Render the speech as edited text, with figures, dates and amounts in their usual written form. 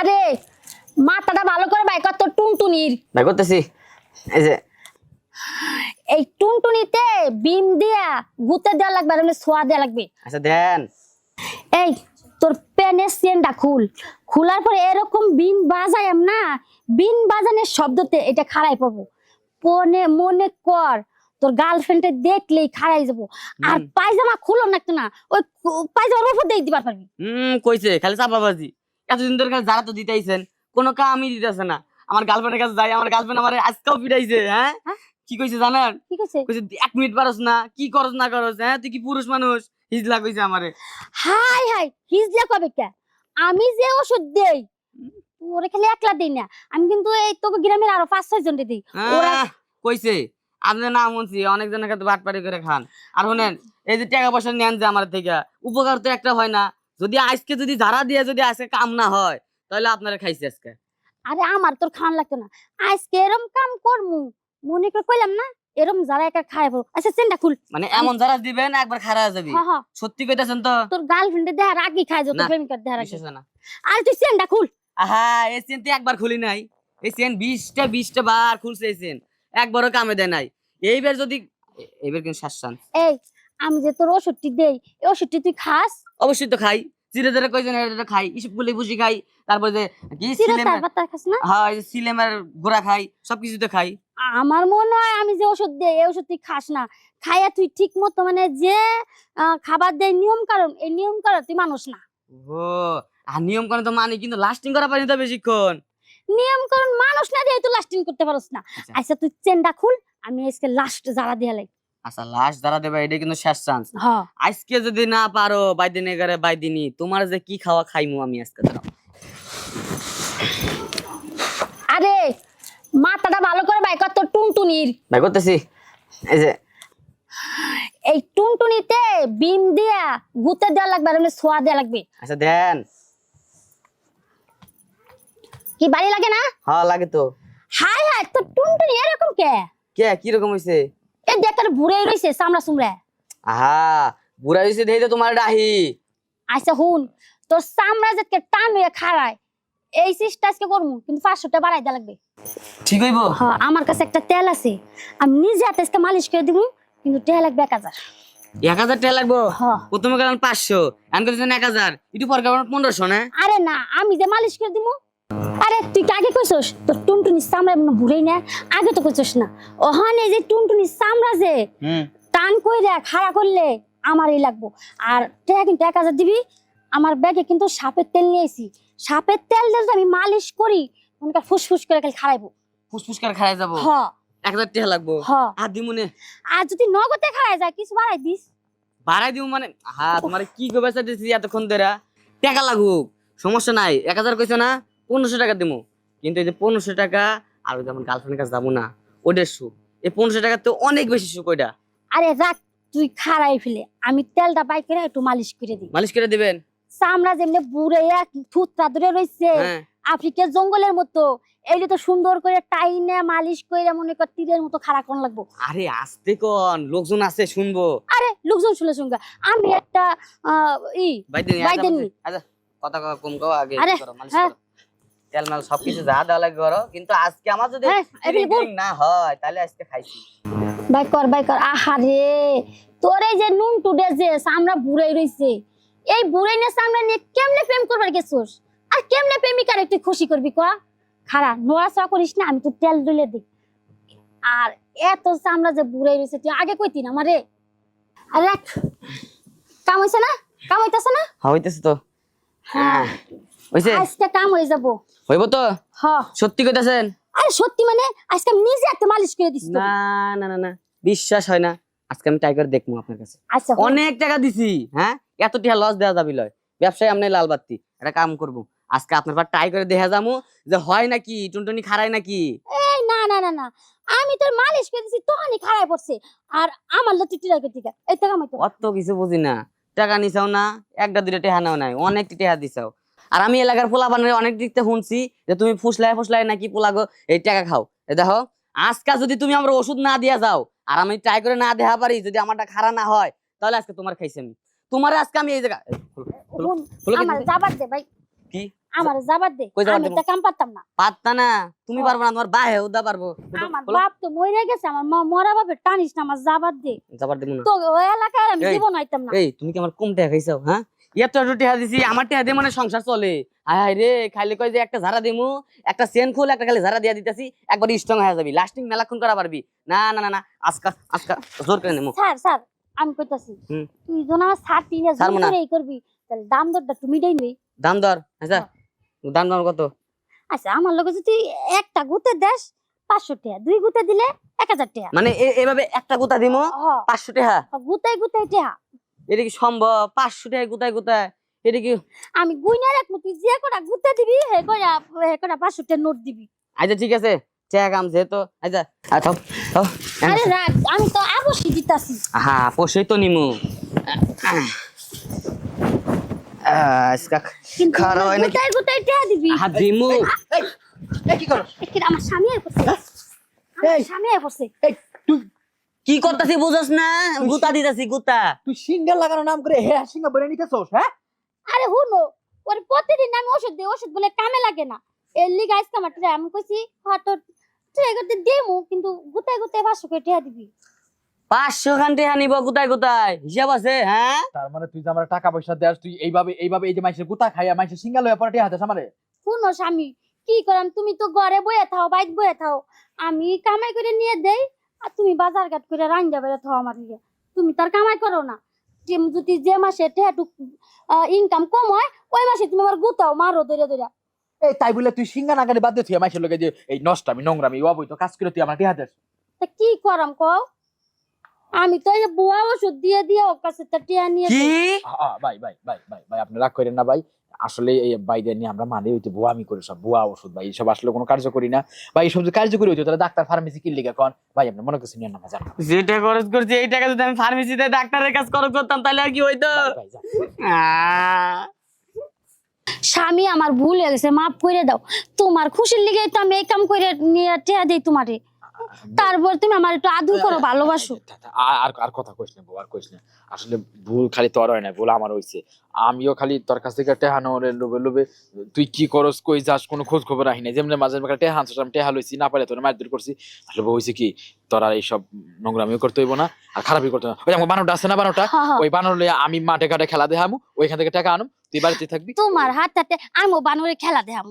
আরে মাথাটা ভালো করে বাইক কর, তোর টুনটুনির ভাই করতেছি। এই যে এই টুনটুনিতে বিম দিয়া গুতে দেওয়া লাগবে, আর এমনি ছোয়া দেওয়া লাগবে। আচ্ছা দেন। এই তোর পেনের চেনটা খোলার পরে এরকম বিন বাজায়াম না, বিন বাজানোর শব্দতে এটা খাড়াই পড়বো। মনে কর তোর গার্লফ্রেন্ডে দেখলেই খাড়াই যাবো। আর পায়জামা খুলো না না, ওই পায়জামার উপর দিয়ে দিবার পারবি। কইছে খালি চাপাবাজি। এতদিন ধরে খালি যারা তো দিতেইছেন, কোনো কামই দিতেছে না। আমার গার্লফ্রেন্ডের কাছে যাই, আমার গার্লফ্রেন্ড আমার আজকেও পিটাইছে। হ্যাঁ কি কইছে জানেন? ঠিক আছে, কইছে 1 মিনিট পারস না, কি করস না করস, হ্যাঁ তুই কি পুরুষ মানুষ? হিজলা কইছে আমারে। হাই হাই হিজলা কবে কে? আমি যে ওষুধ দেই ওরে খালি একলা দেই না, আমি কিন্তু এই তোকে গ্রামের আরো 5-6 জনকে দিই। ওরা কইছে আপনি না মনছি অনেকজনের কাছে বাটপাড়ি করে খান। আর শুনেন, এই যে টাকা পয়সা নেন যে আমার থেকে, উপকার তো একটা হয় না। যদি আজকে যদি ধারা দিয়ে যদি আজকে কাম না হয়, তাহলে আপনারা খাইছে আজকে। আরে আমার তোর খান লাগতো না, আজকে এরম কাম করমু মনে করে কইলাম না, এরম যারা একা খাইবো। আচ্ছা চেনটা খুল। মানে এমন যারা দিবেন একবার খারাপ যাবি। হ্যাঁ হ্যাঁ, সত্যি কইতাছেন তো? তোর গার্লফ্রেন্ডে দেখার আগে খাই যত না, প্রেমিকার দেখার আগে। বিশ্বাস হয় না। আর তুই চেনটা খুল। আহা, এই চেন তো একবার খুলি নাই। এই চেন 20টা বার খুলছে। এই চেন একবারও কামে দেয় নাই। এইবার যদি এইবার কিন্তু শাসান। এই আমি যে তোর ওষুধটি দেই, এই ওষুধটি তুই খাস? অবশ্যই তো খাই। ধীরে ধীরে কইছেন এটা খাই, ইসব বলে বুঝি খাই। তারপর যে কি চিরতার পাতা খাস না? হ্যাঁ, এই সিলেমের গোড়া খাই, সবকিছু তো খাই। আমার মনে হয় আমি যে ওষুধ দেই এই ওষুধ তুই খাস না। খাইয়া তুই ঠিক মতো মানে যে খাবার দেয় নিয়ম কারণ, এই নিয়ম কারণ তুই মানুষ না। ও, আর নিয়ম কানুন তো মানি, কিন্তু লাস্টিং করা পারি তো বেশিক্ষণ। নিয়ম কারণ মানুষ না দিয়ে তুই লাস্টিং করতে পারস না। আচ্ছা তুই চেনটা খুল, আমি আজকে লাস্ট যারা দিয়ে লাই। আচ্ছা লাস্ট যারা দেবে এটা কিন্তু শেষ চান্স। হ্যাঁ আজকে যদি না পারো বাইদিন এগারে বাইদিনই তোমার যে কি খাওয়া খাইমু আমি আজকে। দাঁড়াও। আরে মাথাটা ভালো করে বাইক কর, তোর টুনটুনির ভাই করতেছি। এই যে এই টুনটুনিতে বিম দিয়া গুতে দেওয়া লাগবে, আর এমনি ছোয়া দেওয়া লাগবে। আচ্ছা দেন। কি বাড়ি লাগে না? হ্যাঁ লাগে তো। হাই হাই তোর টুনটুনি এরকম কে? কে কি রকম হইছে? এই দেখ তোর বুড়ে রইছে চামড়া চুমড়া। আহা, বুড়া হইছে দেই তো তোমার ডাহি। আচ্ছা হুন, তোর চামড়া যেতে টান হয়ে খাড়ায়, এই চেষ্টা আজকে করবো, কিন্তু 500 টাকা বাড়াই দেওয়া লাগবে। ঠিক হইব? হ্যাঁ আমার কাছে একটা তেল আছে, আমি নিজে হাতে আজকে মালিশ করে দিব, কিন্তু টাকা লাগবে 1000। 1000 টাকা লাগবো? হ্যাঁ। প্রথমে গেলাম 500, এখন করছেন 1000, একটু পর গেলাম 1500 না? আরে না আমি যে মালিশ করে দিব। আরে তুই আগে কইছস তোর টুনটুনি চামড়া বুড়াই না, আগে তো কইছস না। ওখানে এই যে টুনটুনি চামড়া যে টান কইরা খাড়া করলে আমারই লাগবো। আর টাকা কিন্তু 1000 দিবি। আমার ব্যাগে কিন্তু সাপের তেল নিয়ে আইছি, সাপের তেল দিয়ে যদি আমি মালিশ করি মনে কর ফুসফুস করে খালি খাড়াইবো। ফুসফুস করে খাই যাব? হ্যাঁ 1000 টাকা লাগবো। হ্যাঁ। আর দিমুনে? আর যদি নগদে খাড়াই যায় কিছু বাড়াই দিস। বাড়াই দিমু মানে? হ্যাঁ তোমার কি কইবা চাইতেছি এতক্ষণ ধরে। টাকা লাগুক সমস্যা নাই, 1000 কইছো না, 1500 টাকা দিমু। কিন্তু এই যে 1500 টাকা আর ওই যে আমার গার্লফ্রেন্ডের কাছে যাবো না, ওদের সুখ। এই 1500 টাকা তো অনেক বেশি সুখ ওইটা। আরে রাখ তুই খাড়াই ফেলে, আমি তেলটা বাই করে একটু মালিশ করে দিই। মালিশ করে দিবেন? চামড়া যেমনি বুড়ে এক থুতরা ধরে রইছে আফ্রিকার জঙ্গলের মতো, এইটা তো সুন্দর করে টাইনে মালিশ করে মনে কর তীরের মতো খাড়া কোন লাগবো। আরে আস্তে কোন, লোকজন আছে শুনবো। আরে লোকজন শুনে শুনবে, আমি একটা বাইদিন বাইদিন আচ্ছা কথা কম কও, আগে আরে, করো মালিশ হ্যাঁ। করো। তেল মাল সবকিছু যা দেওয়া লাগে করো, কিন্তু আজকে আমার যদি এগুলি বল। না হয় তাহলে আজকে খাইছি। বাই কর আহারে তোর এই যে নুন টুডে যে চামড়া বুড়াই রইছে, এই বুড়াই না চামড়া নিয়ে কেমনে প্রেম করবার গেছস? আর কেমনে প্রেমিকার একটু খুশি করবি ক? খাড়া নোয়াচা করিস না, আমি তো তেল ডলে দিই। আর এত চামড়া যে বুড়াই রইছে তুই আগে কইতি না আমারে। আর রাখ, কাম হইছে না? কাম হইতাছে না? হইতেছে তো। হ্যাঁ হইছে? আজকে কাম হয়ে যাবো। হইব তো? হ্যাঁ সত্যি কইতাছেন? আরে সত্যি মানে আজকে আমি নিজে হাতে মালিশ করে দিছি তোকে। না না না না, বিশ্বাস হয় না। আজকে আমি টাইগার দেখবো আপনার কাছে। আচ্ছা অনেক টাকা দিছি, হ্যাঁ এত টাকা লস দেওয়া যাবি লয়। ব্যবসায় আমনে লাল বাত্তি, একটা কাম করবো আজকে আপনার পর ট্রাই করে দেখা যাবো যে হয় নাকি, টুনটুনি খারাই নাকি। এই না না না না, আমি তোর মালিশ করে দিছি তখনই খারাপ পড়ছে, আর আমার লতি টিরা করে দিকা এই টাকা আমি তো অত কিছু বুঝি না। টাকা নিছাও না, একটা দুইটা টাকা নাও নাই, অনেক টাকা দিছাও। আর আমি এলাকার পোলা বানের অনেক দিকতে শুনছি যে তুমি ফুসলাই নাকি পোলাগো এই টাকা খাও। দেখো আজকে যদি তুমি আমার ওষুধ না দিয়া যাও আর আমি ট্রাই করে না দেখা পারি, যদি আমারটা খারাপ না হয়, তাহলে আজকে তোমার খাইছি আমি। তোমার আজকে আমি এই জায়গা আমার যাবার দে ভাই। কি আমার যাবার দে, কই যাবার আমি দেবো? তো কাম পারতাম না। পারতা না তুমি ও। পারবো না, তোমার বাহে উদা পারবো। আমার বাপ তো মরে গেছে, আমার মরা বাপের টানিস না, আমার যাবার দে। যাবার দেবো না। তো ওই এলাকায় আমি এই, জীবন আইতাম না। এই তুমি কি আমার কম টাকা খাইছাও? হ্যাঁ, এত এত টাকা দিছি, আমার টাকা দিয়ে মানে সংসার চলে। হায় হায় রে, খাইলে কই যে একটা ঝাড়া দিমু, একটা চেন খুল, একটা খালি ঝাড়া দিয়া দিতেছি, একবার স্ট্রং হয়ে যাবি, লাস্টিং মেলাক্ষণ করা পারবি। না না না না, আজকা আজকা জোর করে নেমু। স্যার স্যার, আমি কইতাছি হুম। তুই জন আমার ছাড়তি না, ছাড়বো জোর না। করে এই করবি, তাহলে দাম দরটা তুমি দেই নই। দাম দর আচ্ছা, দাম দর কত? আচ্ছা আমার লগে যদি একটা গুতে দেশ 500 টাকা, দুই গুতে দিলে 1000 টাকা। মানে এভাবে একটা গুতা দিমু হ, 500 টাকা? গুতাই গুতাই টাকা। এটা কি সম্ভব? 500 টাকা গুতায় গুতায়? এটা কি? আমি গুইনা রাখবো, তুই যে কটা গুতে দিবি হে কটা 500 টাকা নোট দিবি। আচ্ছা ঠিক আছে, টাকা কাম যেহেতু, আচ্ছা থাও থাও। আরে রাখ, আমি তো আবশ্যই দিতাছি। হ্যাঁ, পোষেই তো নিমু। আজকা কিন্তু খারাপ হয় নাকি? গুতাই গুতাই টাকা দিবি। হাত দিমু। এই কি করছ? এখানে আমার স্বামী আয় পড়ছে, আমার স্বামী আয় পড়ছে। এই তুই কি করতেছি বুঝছ না? গুতা দিতেছি গুতা। তুই সিঙ্গেল লাগানো নাম করে হে সিঙ্গা বলে নিতেছস? হ্যাঁ আরে হুনো, ওর প্রতিদিন আমি ওষুধ দিই, ওষুধ বলে কামে লাগে না, এর লিগে আজকে আমার ট্রে আমি কইছি হ্যাঁ তোর ট্রে করতে দেমু, কিন্তু গুতাই গুতাই 500 করে টাকা দিবি। 500 খান টাকা নিব গুতায় গুতায়, হিসাব আছে? হ্যাঁ, তার মানে তুই যে আমার টাকা পয়সা দেস, তুই এইভাবে এই যে মাইসের গুতা খাইয়া মাইসের সিঙ্গেল হয়ে পড়ে হাতে আমারে। শুনো স্বামী, কি করাম, তুমি তো ঘরে বয়ে থাও, বাইক বয়ে থাও, আমি কামাই করে নিয়ে দেই, আর তুমি বাজার ঘাট করে রান্না বেড়ে থাও আমার লিগে। তুমি তার কামাই করো না, যদি যে মাসে টেহাটুক ইনকাম কম হয় ওই মাসে তুমি আমার গুতাও মারো ধরে ধরে। এই তাই বলে তুই সিঙ্গা নাগারে বাদ দিয়ে তুই মাইসের লগে যে এই নষ্টামি নোংরামি অবৈধ কাজ করে তুই আমার টিহা দেস। তা কি করাম কও, আমি তো এই যে বুয়া ওষুধ দিয়ে দিয়ে ওর কাছে তা টিয়া নিয়ে কি? দেই। ভাই আপনি রাগ করেন না ভাই, আসলে এই বাইদের নিয়ে আমরা মানে হইতে বুয়া আমি করি, সব বুয়া ওষুধ ভাই, এইসব আসলে কোনো কার্যকরী না ভাই। এইসব যদি কার্যকরী হইতো তাহলে ডাক্তার ফার্মেসি কিনলে এখন ভাই আপনি মনে করছেন নিয়ে না যান। যেটা খরচ করছি এই টাকা যদি আমি ফার্মেসিতে ডাক্তারের কাছে খরচ করতাম তাহলে আর কি হইতো? ভাই যান। স্বামী আমার ভুল হয়ে গেছে, মাফ করে দাও, তোমার খুশির লিগে তো আমি এই কাম করে নিয়ে টিয়া দেই তোমারে, তারপর তুমি আমার একটু আদর করো, ভালোবাসো। আর আর কথা কইস না বউ, আর কইস না। আসলে ভুল খালি তোর হয় না, ভুল আমার হইছে। আমিও খালি তোর কাছ থেকে টেহানো লোভে লোভে তুই কি করস কই যাস কোনো খোঁজ খবর রাখি না, যেমন মাঝে মাঝে টেহা আনছিস, আমি টেহা লইছি, না পারে তোর মারধর করছি। আসলে বউ হইছে কি, তোর আর এইসব নোংরামিও করতে হইব না আর খারাপই করতে না। ওই আমার বানরটা আছে না, বানরটা হ্যাঁ, হ্যাঁ। ওই বানর লইয়া আমি মাঠে ঘাটে খেলা দেখামু, ওইখান থেকে টাকা আনুম, তুই বাড়িতে থাকবি। তোমার হাত হাতে আমিও বানরে খেলা দেখাম,